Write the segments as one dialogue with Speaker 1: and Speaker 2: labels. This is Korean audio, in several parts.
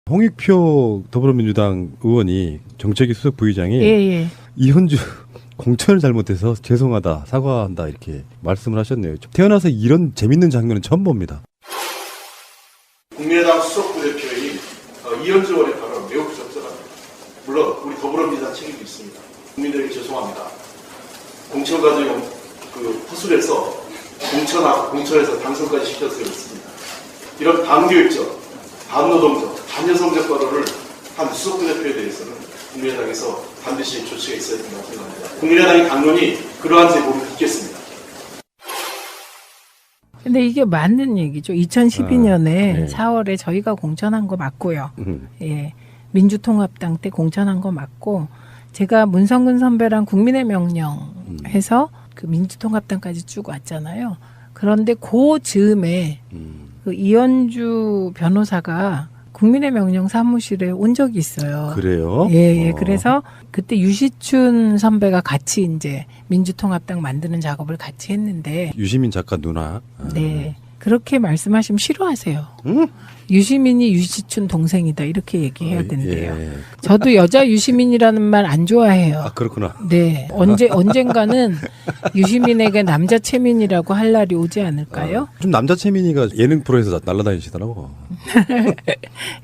Speaker 1: 홍익표 더불어민주당 의원이 정책위 수석 부의장이
Speaker 2: 예.
Speaker 1: 이현주 공천을 잘못해서 죄송하다, 사과한다 이렇게 말씀을 하셨네요. 태어나서 이런 재밌는 장면은 처음 봅니다.
Speaker 3: 국민의당 수석부 대표인 이현주 의원의 발언 매우 부적절합니다. 물론 우리 더불어민주당 책임도 있습니다. 국민들에게 죄송합니다. 공천 과정 허술해서 공천에서 당선까지 시켜서 그렇습니다. 이런 반교육적, 반노동적, 반여성적 발언을 한 수석부 대표에 대해서는 국민의당에서 반드시 조치가 있어야 된다고 생각합니다. 국민의당의 당론이 그러한 제보를 듣겠습니다.
Speaker 2: 근데 이게 맞는 얘기죠. 2012년에
Speaker 1: 네.
Speaker 2: 4월에 저희가 공천한 거 맞고요. 예. 민주통합당 때 공천한 거 맞고, 제가 문성근 선배랑 국민의 명령 해서 그 민주통합당까지 쭉 왔잖아요. 그런데 그 즈음에 그 이현주 변호사가 국민의 명령 사무실에 온 적이 있어요.
Speaker 1: 그래요?
Speaker 2: 예. 그래서 그때 유시춘 선배가 같이 이제 민주통합당 만드는 작업을 같이 했는데,
Speaker 1: 유시민 작가 누나.
Speaker 2: 네. 그렇게 말씀하시면 싫어하세요.
Speaker 1: 응?
Speaker 2: 유시민이 유시춘 동생이다 이렇게 얘기해야 된대요.
Speaker 1: 예.
Speaker 2: 저도 여자 유시민이라는 말 안 좋아해요.
Speaker 1: 아 그렇구나.
Speaker 2: 네. 언젠가는 유시민에게 남자 채민이라고 할 날이 오지 않을까요?
Speaker 1: 좀 남자 채민이가 예능 프로에서 날아다니시더라고.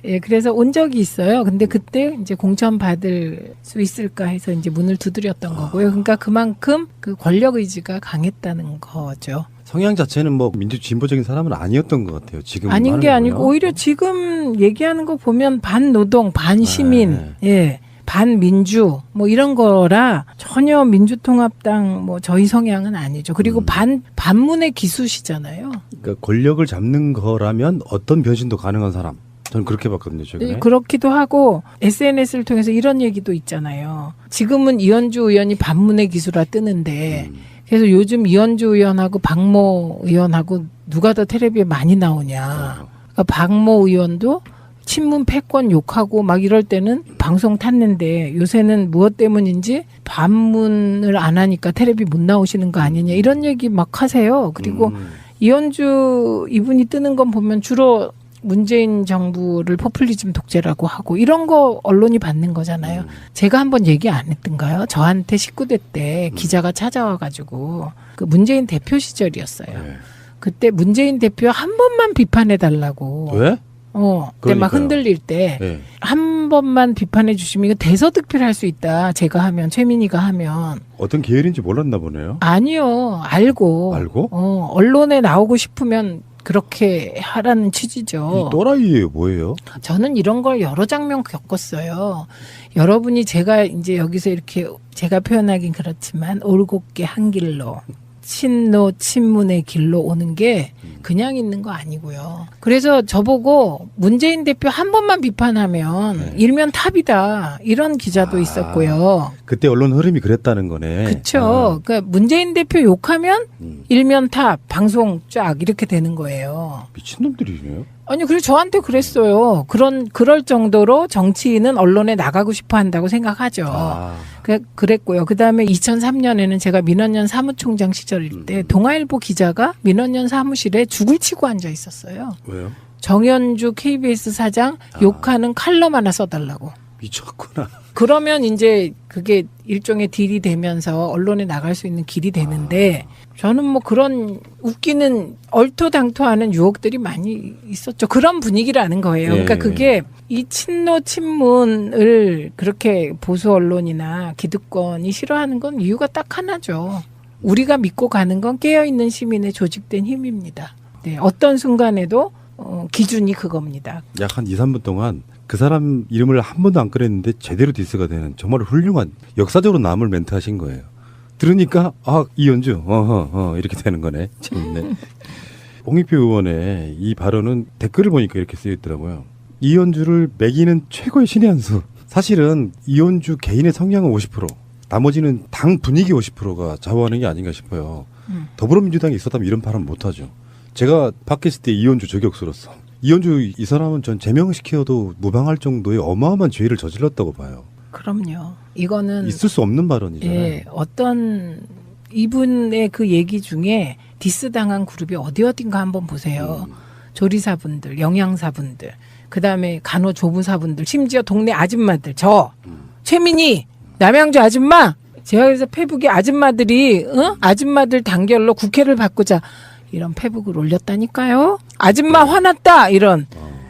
Speaker 2: 예, 그래서 온 적이 있어요. 근데 그때 이제 공천 받을 수 있을까 해서 이제 문을 두드렸던 거고요. 그러니까 그만큼 그 권력 의지가 강했다는 거죠.
Speaker 1: 성향 자체는 뭐 민주 진보적인 사람은 아니었던 것 같아요. 지금
Speaker 2: 아닌 게
Speaker 1: 하는
Speaker 2: 아니고
Speaker 1: 거요?
Speaker 2: 오히려 지금 얘기하는 거 보면 반노동, 반시민, 예, 반민주 뭐 이런 거라 전혀 민주통합당 뭐 저희 성향은 아니죠. 그리고 반문의 기수시잖아요.
Speaker 1: 그러니까 권력을 잡는 거라면 어떤 변신도 가능한 사람. 저는 그렇게 봤거든요. 최근에.
Speaker 2: 예, 그렇기도 하고 SNS를 통해서 이런 얘기도 있잖아요. 지금은 이현주 의원이 반문의 기수라 뜨는데 그래서 요즘 이현주 의원하고 박모 의원하고 누가 더 텔레비에 많이 나오냐. 그러니까 박모 의원도 친문 패권 욕하고 막 이럴 때는 방송 탔는데 요새는 무엇 때문인지 반문을 안 하니까 텔레비 못 나오시는 거 아니냐 이런 얘기 막 하세요. 그리고 이현주 이분이 뜨는 건 보면 주로 문재인 정부를 포퓰리즘 독재라고 하고 이런 거 언론이 받는 거잖아요. 제가 한번 얘기 안 했던가요? 저한테 19대 때 기자가 찾아와가지고 그 문재인 대표 시절이었어요.
Speaker 1: 네.
Speaker 2: 그때 문재인 대표 한 번만 비판해달라고.
Speaker 1: 왜?
Speaker 2: 그때 막
Speaker 1: 그러니까요.
Speaker 2: 흔들릴 때
Speaker 1: 네.
Speaker 2: 한 번만 비판해 주시면 이거 대서특필할 수 있다. 제가 하면, 최민희가 하면.
Speaker 1: 어떤 계열인지 몰랐나 보네요.
Speaker 2: 아니요. 알고.
Speaker 1: 알고?
Speaker 2: 언론에 나오고 싶으면 그렇게 하라는 취지죠.
Speaker 1: 이 또라이예요, 뭐예요?
Speaker 2: 저는 이런 걸 여러 장면 겪었어요. 여러분이 제가 이제 여기서 이렇게 제가 표현하긴 그렇지만 올곧게 한 길로 친노 친문의 길로 오는 게 그냥 있는 거 아니고요. 그래서 저보고 문재인 대표 한 번만 비판하면 일면 탑이다 이런 기자도 있었고요.
Speaker 1: 그때 언론 흐름이 그랬다는 거네.
Speaker 2: 그렇죠. 그러니까 문재인 대표 욕하면 일면 탑 방송 쫙 이렇게 되는 거예요.
Speaker 1: 미친놈들이네요.
Speaker 2: 아니, 그리고 저한테 그랬어요. 그럴 정도로 정치인은 언론에 나가고 싶어 한다고 생각하죠. 그랬고요. 그 다음에 2003년에는 제가 민원연 사무총장 시절일 때 동아일보 기자가 민원연 사무실에 죽을 치고 앉아 있었어요.
Speaker 1: 왜요?
Speaker 2: 정현주 KBS 사장 욕하는 칼럼 하나 써달라고.
Speaker 1: 미쳤구나.
Speaker 2: 그러면 이제 그게 일종의 딜이 되면서 언론에 나갈 수 있는 길이 되는데 저는 뭐 그런 웃기는 얼토당토하는 유혹들이 많이 있었죠. 그런 분위기라는 거예요. 그러니까 그게 이 친노 친문을 그렇게 보수 언론이나 기득권이 싫어하는 건 이유가 딱 하나죠. 우리가 믿고 가는 건 깨어있는 시민의 조직된 힘입니다. 네, 어떤 순간에도 기준이 그겁니다.
Speaker 1: 약 한 2, 3분 동안 그 사람 이름을 한 번도 안 꺼냈는데 제대로 디스가 되는 정말 훌륭한 역사적으로 남을 멘트 하신 거예요. 들으니까 이현주 이렇게 되는 거네. 재밌네. 홍익표 의원의 이 발언은 댓글을 보니까 이렇게 쓰여 있더라고요. 이현주를 매기는 최고의 신의 한 수. 사실은 이현주 개인의 성향은 50%, 나머지는 당 분위기 50%가 좌우하는 게 아닌가 싶어요. 더불어민주당에 있었다면 이런 발언 못하죠. 제가 팟캐스트에 이현주 저격수로서 이현주 이 사람은 전 제명시켜도 무방할 정도의 어마어마한 죄를 저질렀다고 봐요.
Speaker 2: 그럼요. 이거는
Speaker 1: 있을 수 없는 발언이잖아요.
Speaker 2: 예, 어떤 이분의 그 얘기 중에 디스 당한 그룹이 어디 어딘가 한번 보세요. 조리사분들, 영양사분들. 그다음에 간호조무사분들, 심지어 동네 아줌마들, 저 최민희, 남양주 아줌마, 제가 그래서 페북에 아줌마들이 아줌마들 단결로 국회를 바꾸자 이런 페북을 올렸다니까요. 아줌마 화났다 이런.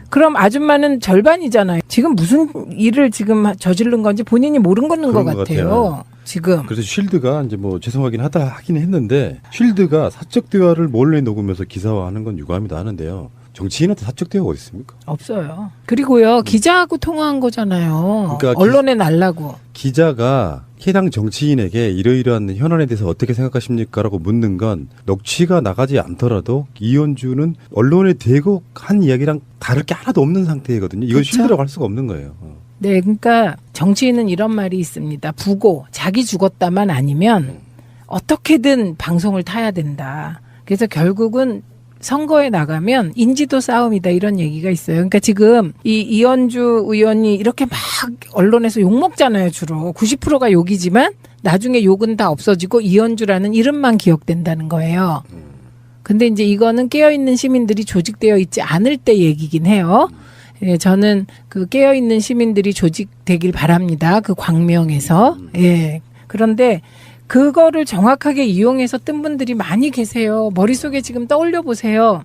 Speaker 2: 그럼 아줌마는 절반이잖아요. 지금 무슨 일을 지금 저지른 건지 본인이 모르는 것
Speaker 1: 그런 것
Speaker 2: 같아요. 지금.
Speaker 1: 그래서 쉴드가 이제 뭐 죄송하긴 하긴 했는데 쉴드가 사적 대화를 몰래 녹으면서 기사화하는 건 유감이다 하는데요. 정치인한테 사적 대화가 어디 있습니까?
Speaker 2: 없어요. 그리고요 기자하고 통화한 거잖아요.
Speaker 1: 그러니까
Speaker 2: 언론에 날라고.
Speaker 1: 기자가 해당 정치인에게 이러이러한 현안에 대해서 어떻게 생각하십니까? 라고 묻는 건 녹취가 나가지 않더라도 이현주는 언론에 대고 한 이야기랑 다를 게 하나도 없는 상태거든요. 이건
Speaker 2: 그쵸?
Speaker 1: 쉴드라고 할 수가 없는 거예요.
Speaker 2: 네, 그러니까 정치인은 이런 말이 있습니다. 부고 자기 죽었다만 아니면 어떻게든 방송을 타야 된다. 그래서 결국은 선거에 나가면 인지도 싸움이다 이런 얘기가 있어요. 그러니까 지금 이 이현주 의원이 이렇게 막 언론에서 욕 먹잖아요. 주로 90%가 욕이지만 나중에 욕은 다 없어지고 이현주라는 이름만 기억된다는 거예요. 근데 이제 이거는 깨어있는 시민들이 조직되어 있지 않을 때 얘기긴 해요. 예, 저는 그 깨어있는 시민들이 조직되길 바랍니다. 그 광명에서. 예. 그런데 그거를 정확하게 이용해서 뜬 분들이 많이 계세요. 머릿속에 지금 떠올려 보세요.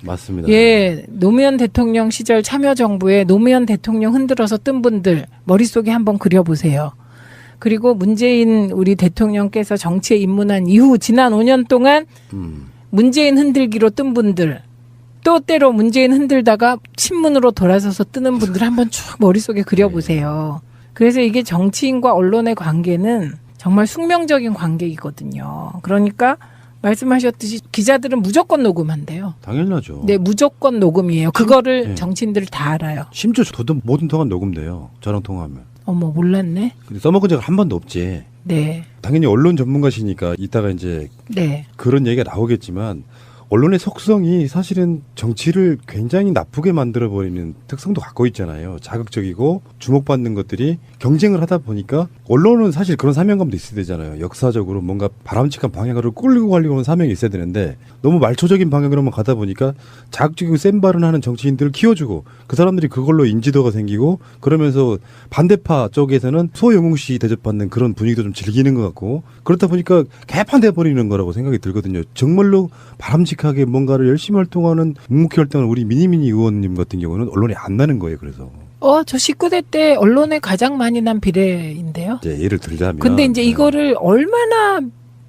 Speaker 1: 맞습니다.
Speaker 2: 예, 노무현 대통령 시절 참여정부에 노무현 대통령 흔들어서 뜬 분들 머릿속에 한번 그려보세요. 그리고 문재인 우리 대통령께서 정치에 입문한 이후 지난 5년 동안 문재인 흔들기로 뜬 분들 또 때로 문재인 흔들다가 친문으로 돌아서서 뜨는 분들 한번 쭉 머릿속에 그려보세요. 그래서 이게 정치인과 언론의 관계는 정말 숙명적인 관계이거든요. 그러니까 말씀하셨듯이 기자들은 무조건 녹음한대요.
Speaker 1: 당연하죠.
Speaker 2: 네, 무조건 녹음이에요. 그거를
Speaker 1: 네.
Speaker 2: 정치인들 다 알아요.
Speaker 1: 심지어 저도 모든 통화 녹음돼요. 저랑 통화하면.
Speaker 2: 어머, 몰랐네.
Speaker 1: 근데 써먹은 적은 한 번도 없지.
Speaker 2: 네,
Speaker 1: 당연히 언론 전문가시니까 이따가 이제
Speaker 2: 네,
Speaker 1: 그런 얘기가 나오겠지만 언론의 속성이 사실은 정치를 굉장히 나쁘게 만들어버리는 특성도 갖고 있잖아요. 자극적이고 주목받는 것들이 경쟁을 하다 보니까 언론은 사실 그런 사명감도 있어야 되잖아요. 역사적으로 뭔가 바람직한 방향으로 끌고 가려고 하는 사명이 있어야 되는데 너무 말초적인 방향으로만 가다 보니까 자극적이고 센 발언하는 정치인들을 키워주고 그 사람들이 그걸로 인지도가 생기고 그러면서 반대파 쪽에서는 소영웅 씨 대접받는 그런 분위기도 좀 즐기는 것 같고 그렇다 보니까 개판돼 버리는 거라고 생각이 들거든요. 정말로 바람직하게 뭔가를 열심히 활동하는 묵묵히 활동하는 우리 미니미니 의원님 같은 경우는 언론에 안 나는 거예요. 그래서
Speaker 2: 저 19대 때 언론에 가장 많이 난 비례인데요.
Speaker 1: 이제 예를 들자면
Speaker 2: 근데 이제 이거를 얼마나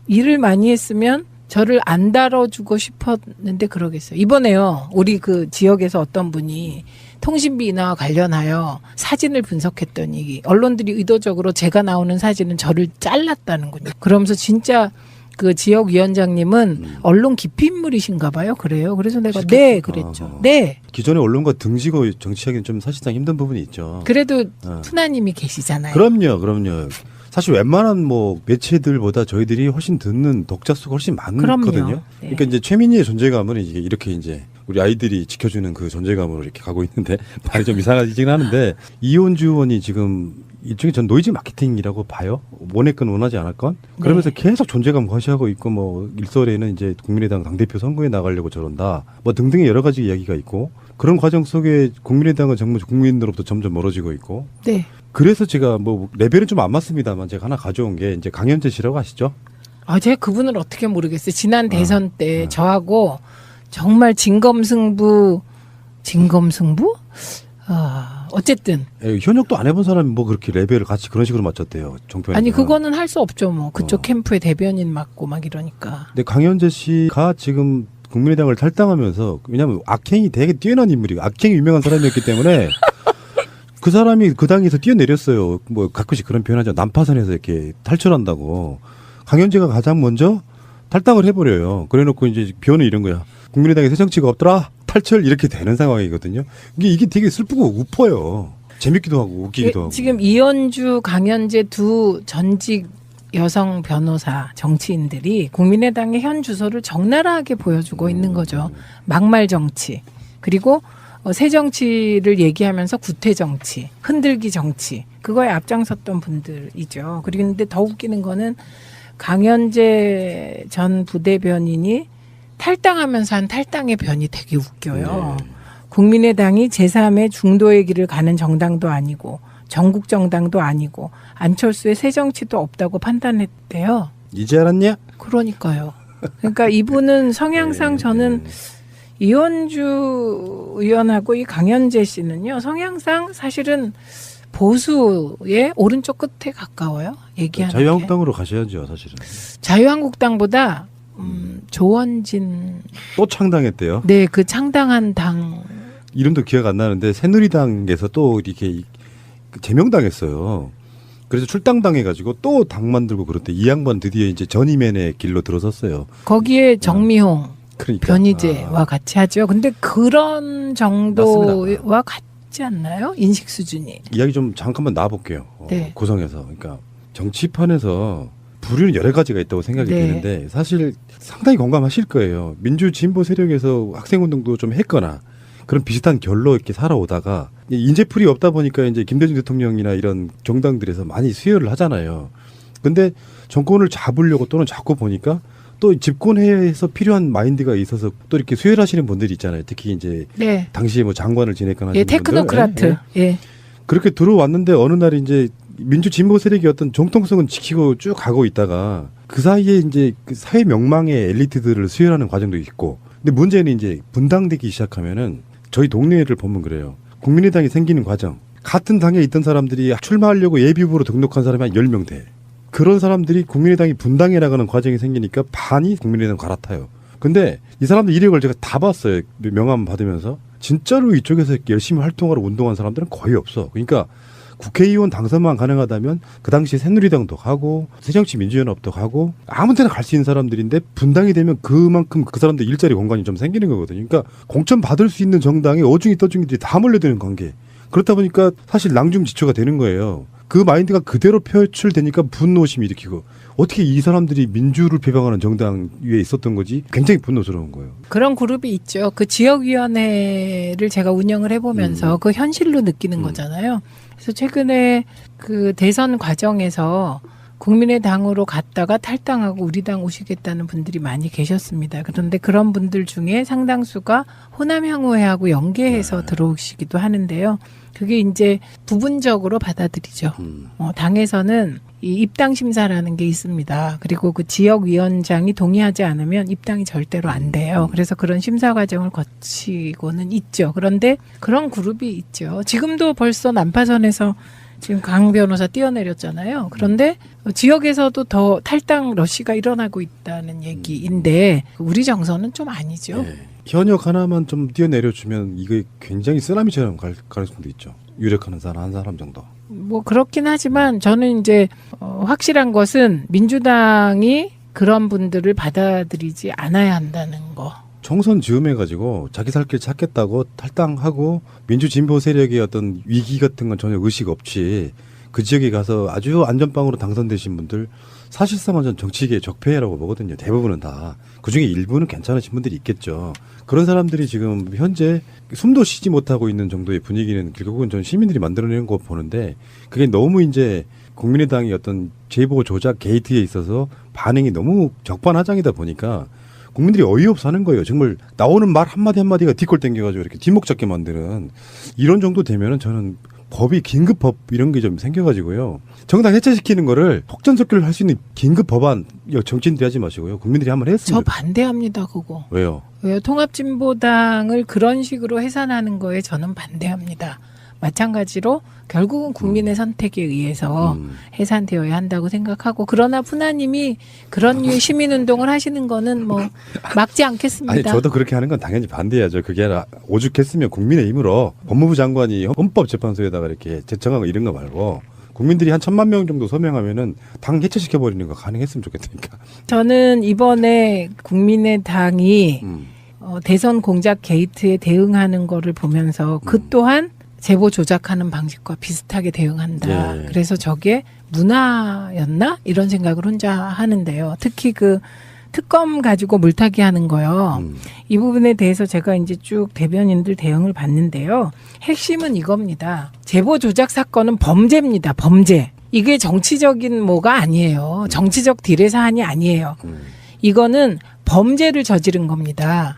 Speaker 2: 일을 많이 했으면 저를 안 다뤄주고 싶었는데 그러겠어요. 이번에요. 우리 그 지역에서 어떤 분이 통신비 인하와 관련하여 사진을 분석했더니 언론들이 의도적으로 제가 나오는 사진은 저를 잘랐다는군요. 그러면서 진짜 그 지역위원장님은 언론 기피 인물이신가 봐요. 그래요. 그래서 내가 네 그랬죠. 네.
Speaker 1: 기존의 언론과 등지고 정치하기는 좀 사실상 힘든 부분이 있죠.
Speaker 2: 그래도 푸나님이 계시잖아요.
Speaker 1: 그럼요. 사실 웬만한 뭐 매체들보다 저희들이 훨씬 듣는 독자 수가 훨씬 많거든요.
Speaker 2: 그럼요. 네.
Speaker 1: 그러니까 이제 최민희의 존재감은 이렇게 이제 우리 아이들이 지켜주는 그 존재감으로 이렇게 가고 있는데 말이 좀 이상하긴 하는데 이현주 의원이 지금 일종의 전 노이즈 마케팅이라고 봐요. 원했건 원하지 않았건. 그러면서 계속 존재감 과시하고 있고 뭐 일설에는 이제 국민의당 당대표 선거에 나가려고 저런다. 뭐 등등의 여러 가지 이야기가 있고 그런 과정 속에 국민의당은 정말 국민으로부터 점점 멀어지고 있고.
Speaker 2: 네.
Speaker 1: 그래서 제가 뭐 레벨은 좀 안 맞습니다만 제가 하나 가져온 게 이제 강현재 씨라고 아시죠?
Speaker 2: 제가 그분을 어떻게 모르겠어요. 지난 대선 때 저하고 정말 진검승부? 어쨌든.
Speaker 1: 현역도 안 해본 사람이 뭐 그렇게 레벨을 같이 그런 식으로 맞췄대요. 정편이.
Speaker 2: 아니 그거는 할 수 없죠. 뭐 그쪽 캠프의 대변인 맡고 막 이러니까.
Speaker 1: 근데 강현재 씨가 지금 국민의당을 탈당하면서 왜냐하면 악행이 되게 뛰어난 인물이고 악행이 유명한 사람이었기 때문에 그 사람이 그 당에서 뛰어내렸어요. 뭐 가끔씩 그런 표현하죠. 난파선에서 이렇게 탈출한다고. 강현재가 가장 먼저 탈당을 해버려요. 그래놓고 이제 비오는 이런 거야. 국민의당에 새 정치가 없더라. 탈출 이렇게 되는 상황이거든요. 이게 되게 슬프고 우퍼요. 재밌기도 하고 웃기기도 하고.
Speaker 2: 지금 이현주, 강현재 두 전직 여성 변호사 정치인들이 국민의당의 현 주소를 적나라하게 보여주고 있는 거죠. 막말 정치. 그리고 새 정치를 얘기하면서 구태 정치, 흔들기 정치. 그거에 앞장섰던 분들이죠. 그리고 근데 더 웃기는 거는 강현재 전 부대변인이 탈당하면서 한 탈당의 변이 되게 웃겨요. 국민의당이 제3의 중도의 길을 가는 정당도 아니고 전국 정당도 아니고 안철수의 새 정치도 없다고 판단했대요.
Speaker 1: 이제 알았냐?
Speaker 2: 그러니까요. 그러니까 이분은 성향상 저는 이현주 의원하고 이 강현재 씨는요. 성향상 사실은 보수의 오른쪽 끝에 가까워요. 얘기하는 게.
Speaker 1: 자유한국당으로 가셔야죠, 사실은.
Speaker 2: 자유한국당보다 조원진
Speaker 1: 또 창당했대요.
Speaker 2: 네, 그 창당한 당
Speaker 1: 이름도 기억 안 나는데 새누리당에서 또 이렇게 제명당했어요. 그래서 출당당해가지고 또 당 만들고 그럴 때 이 양반 드디어 이제 전임맨의 길로 들어섰어요.
Speaker 2: 거기에 정미홍,
Speaker 1: 그러니까.
Speaker 2: 변희재와 같이 하죠. 근데 그런 정도와 같지 않나요? 인식 수준이.
Speaker 1: 이야기 좀 잠깐만 놔볼게요.
Speaker 2: 네.
Speaker 1: 고성에서. 그러니까 정치판에서 부류는 여러 가지가 있다고 생각이
Speaker 2: 네.
Speaker 1: 드는데 사실 상당히 공감하실 거예요. 민주 진보 세력에서 학생운동도 좀 했거나 그런 비슷한 결로 이렇게 살아오다가 인재풀이 없다 보니까 이제 김대중 대통령이나 이런 정당들에서 많이 수혈을 하잖아요. 근데 정권을 잡으려고 또는 잡고 보니까 또 집권해서 필요한 마인드가 있어서 또 이렇게 수혈하시는 분들이 있잖아요. 특히 이제
Speaker 2: 네.
Speaker 1: 당시에 뭐 장관을 지냈거나
Speaker 2: 예,
Speaker 1: 하시는
Speaker 2: 테크노크라트.
Speaker 1: 분들.
Speaker 2: 예.
Speaker 1: 그렇게 들어왔는데 어느 날 이제 민주 진보 세력이 어떤 정통성은 지키고 쭉 가고 있다가 그 사이에 이제 그 사회 명망의 엘리트들을 수혈하는 과정도 있고 근데 문제는 이제 분당되기 시작하면은 저희 동네를 보면 그래요. 국민의당이 생기는 과정. 같은 당에 있던 사람들이 출마하려고 예비후보로 등록한 사람이 한 10명 돼. 그런 사람들이 국민의당이 분당해 나가는 과정이 생기니까 반이 국민의당 갈아타요. 근데 이 사람들 이력을 제가 다 봤어요. 명함 받으면서. 진짜로 이쪽에서 열심히 활동하러 운동한 사람들은 거의 없어. 그러니까 국회의원 당선만 가능하다면 그 당시에 새누리당도 가고 새정치민주연합도 가고 아무 데나 갈 수 있는 사람들인데 분당이 되면 그만큼 그 사람들 일자리 공간이 좀 생기는 거거든요. 그러니까 공천 받을 수 있는 정당에 어중이 떠중이들이 다 몰려드는 관계. 그렇다 보니까 사실 낭중지초가 되는 거예요. 그 마인드가 그대로 표출되니까 분노심이 일으키고 어떻게 이 사람들이 민주를 비방하는 정당 위에 있었던 거지 굉장히 분노스러운 거예요.
Speaker 2: 그런 그룹이 있죠. 그 지역위원회를 제가 운영을 해보면서 그 현실로 느끼는 거잖아요. 그래서 최근에 그 대선 과정에서 국민의당으로 갔다가 탈당하고 우리 당 오시겠다는 분들이 많이 계셨습니다. 그런데 그런 분들 중에 상당수가 호남향후회하고 연계해서 들어오시기도 하는데요. 그게 이제 부분적으로 받아들이죠. 당에서는 이 입당 심사라는 게 있습니다. 그리고 그 지역위원장이 동의하지 않으면 입당이 절대로 안 돼요. 그래서 그런 심사 과정을 거치고는 있죠. 그런데 그런 그룹이 있죠. 지금도 벌써 난파선에서 지금 강 변호사 뛰어내렸잖아요. 그런데 지역에서도 더 탈당 러시가 일어나고 있다는 얘기인데 우리 정서는 좀 아니죠.
Speaker 1: 네. 현역 하나만 좀 뛰어내려주면 이게 굉장히 쓰나미처럼 갈 가능성도 있죠. 유력하는 사람 한 사람 정도.
Speaker 2: 뭐 그렇긴 하지만 저는 이제 확실한 것은 민주당이 그런 분들을 받아들이지 않아야 한다는 거.
Speaker 1: 총선 즈음해가지고 자기 살 길 찾겠다고 탈당하고 민주진보 세력의 어떤 위기 같은 건 전혀 의식 없이 그 지역에 가서 아주 안전빵으로 당선되신 분들 사실상 완전 정치계의 적폐라고 보거든요. 대부분은 다. 그중에 일부는 괜찮으신 분들이 있겠죠. 그런 사람들이 지금 현재 숨도 쉬지 못하고 있는 정도의 분위기는 결국은 전 시민들이 만들어내는 거 보는데 그게 너무 이제 국민의당이 어떤 제보 조작 게이트에 있어서 반응이 너무 적반하장이다 보니까 국민들이 어이없어 하는 거예요. 정말 나오는 말 한마디 한마디가 뒷골 땡겨가지고 이렇게 뒷목 잡게 만드는 이런 정도 되면은 저는 법이 긴급법 이런 게 좀 생겨가지고요. 정당 해체시키는 거를 폭전속결을 할 수 있는 긴급 법안 정치인들이 하지 마시고요. 국민들이 한번 했으면.
Speaker 2: 저 반대합니다. 그거.
Speaker 1: 왜요?
Speaker 2: 왜요? 통합진보당을 그런 식으로 해산하는 거에 저는 반대합니다. 마찬가지로 결국은 국민의 선택에 의해서 해산되어야 한다고 생각하고 그러나 푸나님이 그런 류의 시민운동을 하시는 거는 뭐 막지 않겠습니다.
Speaker 1: 아니 저도 그렇게 하는 건 당연히 반대해야죠. 그게 아니라 오죽했으면 국민의힘으로 법무부 장관이 헌법재판소에다가 이렇게 제청하고 이런 거 말고 국민들이 한 1,000만 명 정도 서명하면은 당 해체시켜버리는 거 가능했으면 좋겠으니까.
Speaker 2: 저는 이번에 국민의당이 대선 공작 게이트에 대응하는 거를 보면서 그 또한 제보 조작하는 방식과 비슷하게 대응한다.
Speaker 1: 예.
Speaker 2: 그래서 저게 문화였나? 이런 생각을 혼자 하는데요. 특히 그 특검 가지고 물타기 하는 거요. 이 부분에 대해서 제가 이제 쭉 대변인들 대응을 봤는데요. 핵심은 이겁니다. 제보 조작 사건은 범죄입니다. 범죄. 이게 정치적인 뭐가 아니에요. 정치적 딜의 사안이 아니에요. 이거는 범죄를 저지른 겁니다.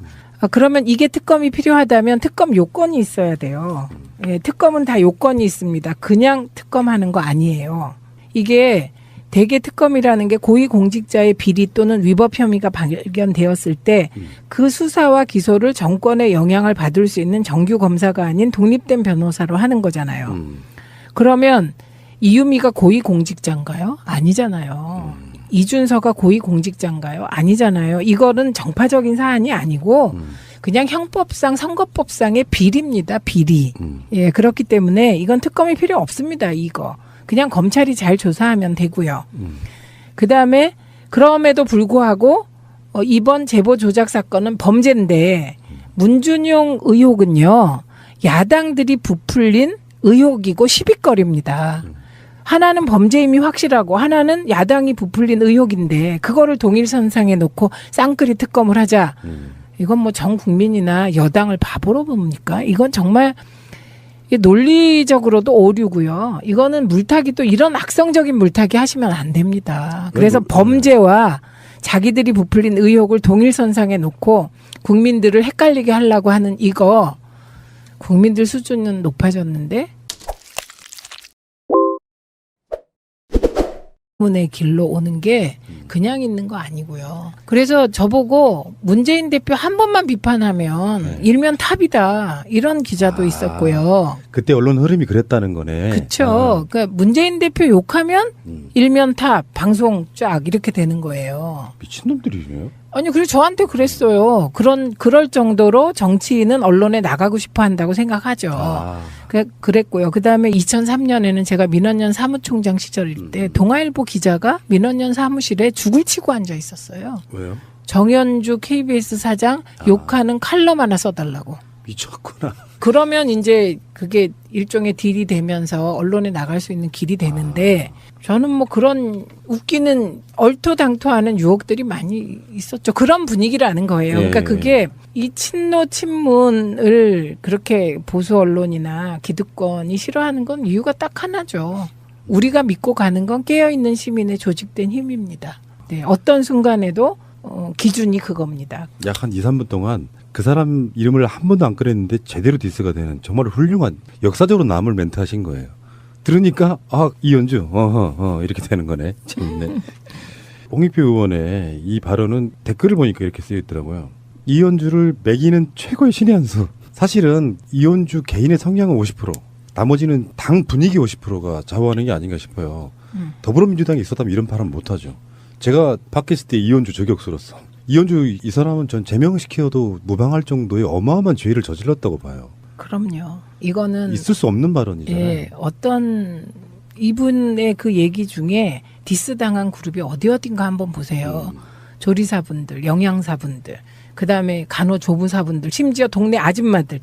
Speaker 2: 그러면 이게 특검이 필요하다면 특검 요건이 있어야 돼요. 예, 특검은 다 요건이 있습니다. 그냥 특검하는 거 아니에요. 이게 대개 특검이라는 게 고위공직자의 비리 또는 위법 혐의가 발견되었을 때 그 수사와 기소를 정권의 영향을 받을 수 있는 정규 검사가 아닌 독립된 변호사로 하는 거잖아요. 그러면 이유미가 고위공직자인가요? 아니잖아요. 이준서가 고위공직자인가요? 아니잖아요. 이거는 정파적인 사안이 아니고 그냥 형법상 선거법상의 비리입니다. 비리. 예, 그렇기 때문에 이건 특검이 필요 없습니다. 이거. 그냥 검찰이 잘 조사하면 되고요. 그다음에 그럼에도 불구하고 이번 제보 조작 사건은 범죄인데 문준용 의혹은요. 야당들이 부풀린 의혹이고 시비거리입니다. 하나는 범죄임이 확실하고 하나는 야당이 부풀린 의혹인데 그거를 동일선상에 놓고 쌍끌이 특검을 하자. 이건 뭐 전 국민이나 여당을 바보로 봅니까? 이건 정말 논리적으로도 오류고요. 이거는 물타기 또 이런 악성적인 물타기 하시면 안 됩니다. 그래서 범죄와 자기들이 부풀린 의혹을 동일선상에 놓고 국민들을 헷갈리게 하려고 하는 이거 국민들 수준은 높아졌는데 문의 길로 오는 게 그냥 있는 거 아니고요. 그래서 저보고 문재인 대표 한 번만 비판하면 일면 탑이다 이런 기자도 있었고요.
Speaker 1: 그때 언론 흐름이 그랬다는 거네.
Speaker 2: 그렇죠. 그러니까 문재인 대표 욕하면 일면 탑, 방송 쫙 이렇게 되는 거예요.
Speaker 1: 미친놈들이네요.
Speaker 2: 아니, 그래서 저한테 그랬어요. 그럴 정도로 정치인은 언론에 나가고 싶어 한다고 생각하죠. 그랬고요. 그 다음에 2003년에는 제가 민원연 사무총장 시절일 때 동아일보 기자가 민원연 사무실에 죽을 치고 앉아 있었어요.
Speaker 1: 왜요?
Speaker 2: 정현주 KBS 사장 욕하는 칼럼 하나 써달라고.
Speaker 1: 미쳤구나.
Speaker 2: 그러면 이제 그게 일종의 딜이 되면서 언론에 나갈 수 있는 길이 되는데 저는 뭐 그런 웃기는 얼토당토하는 유혹들이 많이 있었죠. 그런 분위기라는 거예요. 그러니까 그게 이 친노 친문을 그렇게 보수 언론이나 기득권이 싫어하는 건 이유가 딱 하나죠. 우리가 믿고 가는 건 깨어있는 시민의 조직된 힘입니다. 네, 어떤 순간에도 기준이 그겁니다.
Speaker 1: 약 한 2, 3분 동안 그 사람 이름을 한 번도 안 꺼냈는데 제대로 디스가 되는 정말 훌륭한 역사적으로 남을 멘트 하신 거예요. 들으니까 이현주 이렇게 되는 거네. 재밌네. 홍익표 의원의 이 발언은 댓글을 보니까 이렇게 쓰여 있더라고요. 이현주를 매기는 최고의 신의 한 수. 사실은 이현주 개인의 성향은 50%, 나머지는 당 분위기 50%가 좌우하는 게 아닌가 싶어요. 더불어민주당에 있었다면 이런 발언 못하죠. 제가 팟캐스트에 이현주 저격수로서 이현주 이 사람은 전 제명시켜도 무방할 정도의 어마어마한 죄를 저질렀다고 봐요.
Speaker 2: 그럼요. 이거는
Speaker 1: 있을 수 없는 발언이잖아요.
Speaker 2: 예, 어떤 이분의 그 얘기 중에 디스 당한 그룹이 어딘가 한번 보세요. 조리사분들, 영양사분들, 그다음에 간호조무사분들, 심지어 동네 아줌마들,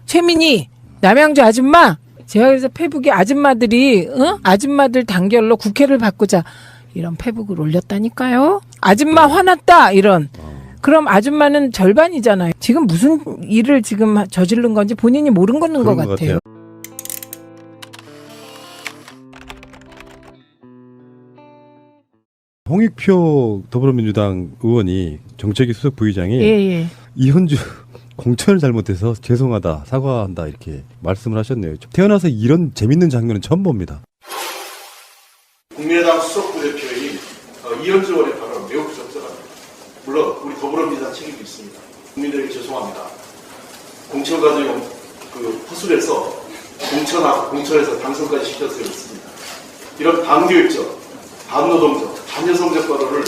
Speaker 2: 최민희, 남양주 아줌마. 제가 그래서 페북에 아줌마들이 아줌마들 단결로 국회를 바꾸자 이런 페북을 올렸다니까요. 아줌마 화났다 이런. 그럼 아줌마는 절반이잖아요. 지금 무슨 일을 지금 저지른 건지 본인이 모르는 것 같아요.
Speaker 1: 홍익표 더불어민주당 의원이 정책위 수석 부의장이 이현주 공천을 잘못해서 죄송하다, 사과한다 이렇게 말씀을 하셨네요. 태어나서 이런 재밌는 장면은 처음 봅니다.
Speaker 3: 국민의당 수석부 대표인 이현주 의원의 발언은 매우 부적절합니다. 물론 우리 더불어민주당 책임도 있습니다. 국민들에게 죄송합니다. 공천 과정 허술해서 공천에서 당선까지 시켜서 그렇습니다. 이런 반교육적, 반노동적, 반여성적 발언을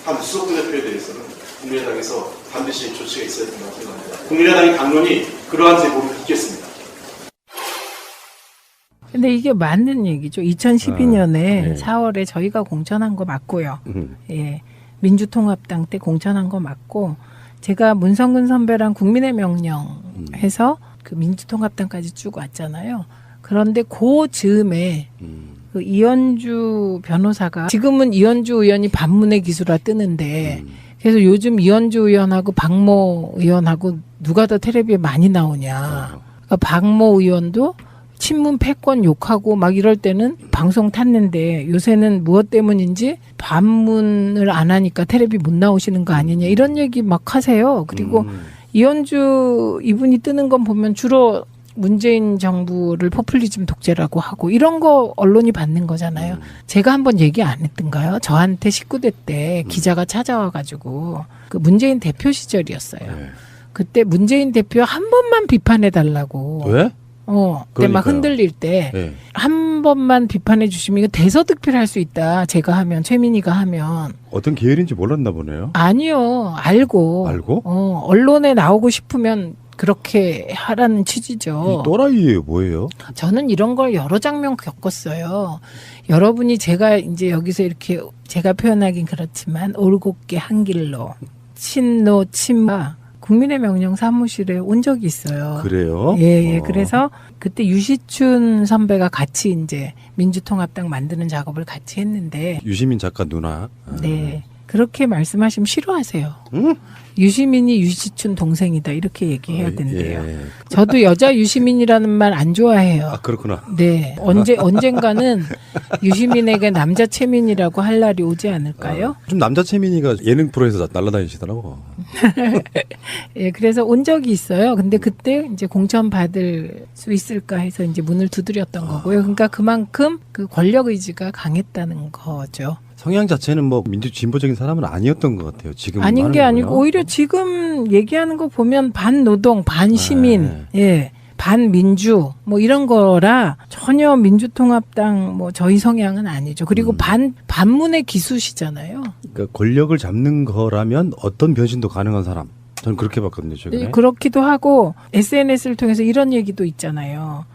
Speaker 3: 한 수석부 대표에 대해서는 국민의당에서 반드시 조치가 있어야 된다고 생각합니다. 국민의당의 당론이 그러한 제보를 믿겠습니다.
Speaker 2: 근데 이게 맞는 얘기죠. 2012년에 4월에 저희가 공천한 거 맞고요. 예. 민주통합당 때 공천한 거 맞고, 제가 문성근 선배랑 국민의 명령 해서 그 민주통합당까지 쭉 왔잖아요. 그런데 그 즈음에 그 이현주 변호사가, 지금은 이현주 의원이 반문의 기수라 뜨는데, 그래서 요즘 이현주 의원하고 박모 의원하고 누가 더 텔레비에 많이 나오냐. 그러니까 박모 의원도 친문 패권 욕하고 막 이럴 때는 방송 탔는데 요새는 무엇 때문인지 반문을 안 하니까 텔레비 못 나오시는 거 아니냐 이런 얘기 막 하세요. 그리고 이현주 이분이 뜨는 건 보면 주로 문재인 정부를 포퓰리즘 독재라고 하고 이런 거 언론이 받는 거잖아요. 제가 한번 얘기 안 했던가요? 저한테 19대 때 기자가 찾아와가지고 그 문재인 대표 시절이었어요.
Speaker 1: 네.
Speaker 2: 그때 문재인 대표 한 번만 비판해 달라고.
Speaker 1: 왜?
Speaker 2: 그때 막
Speaker 1: 그러니까요.
Speaker 2: 흔들릴 때
Speaker 1: 네.
Speaker 2: 한 번만 비판해 주시면 이거 대서특필 할 수 있다. 제가 하면 최민희가 하면.
Speaker 1: 어떤 계열인지 몰랐나 보네요.
Speaker 2: 아니요. 알고.
Speaker 1: 알고?
Speaker 2: 언론에 나오고 싶으면 그렇게 하라는 취지죠.
Speaker 1: 이 또라이예요, 뭐예요?
Speaker 2: 저는 이런 걸 여러 장면 겪었어요. 여러분이 제가 이제 여기서 이렇게 제가 표현하긴 그렇지만 올곧게 한 길로 친노 친마 국민의 명령 사무실에 온 적이 있어요.
Speaker 1: 그래요?
Speaker 2: 예. 그래서 그때 유시춘 선배가 같이 이제 민주통합당 만드는 작업을 같이 했는데
Speaker 1: 유시민 작가 누나.
Speaker 2: 네. 그렇게 말씀하시면 싫어하세요.
Speaker 1: 응?
Speaker 2: 유시민이 유시춘 동생이다 이렇게 얘기해야 된대요.
Speaker 1: 예.
Speaker 2: 저도 여자 유시민이라는 말 안 좋아해요.
Speaker 1: 아, 그렇구나.
Speaker 2: 네. 언젠가는 유시민에게 남자 채민이라고 할 날이 오지 않을까요?
Speaker 1: 좀 남자 채민이가 예능 프로에서 날아다니시더라고.
Speaker 2: 예, 그래서 온 적이 있어요. 근데 그때 이제 공천 받을 수 있을까 해서 이제 문을 두드렸던 거고요. 그러니까 그만큼 그 권력 의지가 강했다는 거죠.
Speaker 1: 성향 자체는 뭐 민주 진보적인 사람은 아니었던 것 같아요. 지금
Speaker 2: 아닌 게
Speaker 1: 하는
Speaker 2: 아니고
Speaker 1: 거요?
Speaker 2: 오히려 지금 얘기하는 거 보면 반노동, 반시민, 예. 반민주 뭐 이런 거라 전혀 민주통합당 뭐 저희 성향은 아니죠. 그리고 반문의 기수시잖아요.
Speaker 1: 그러니까 권력을 잡는 거라면 어떤 변신도 가능한 사람. 저는 그렇게 봤거든요, 최근에.
Speaker 2: 그렇기도 하고 SNS를 통해서 이런 얘기도 있잖아요.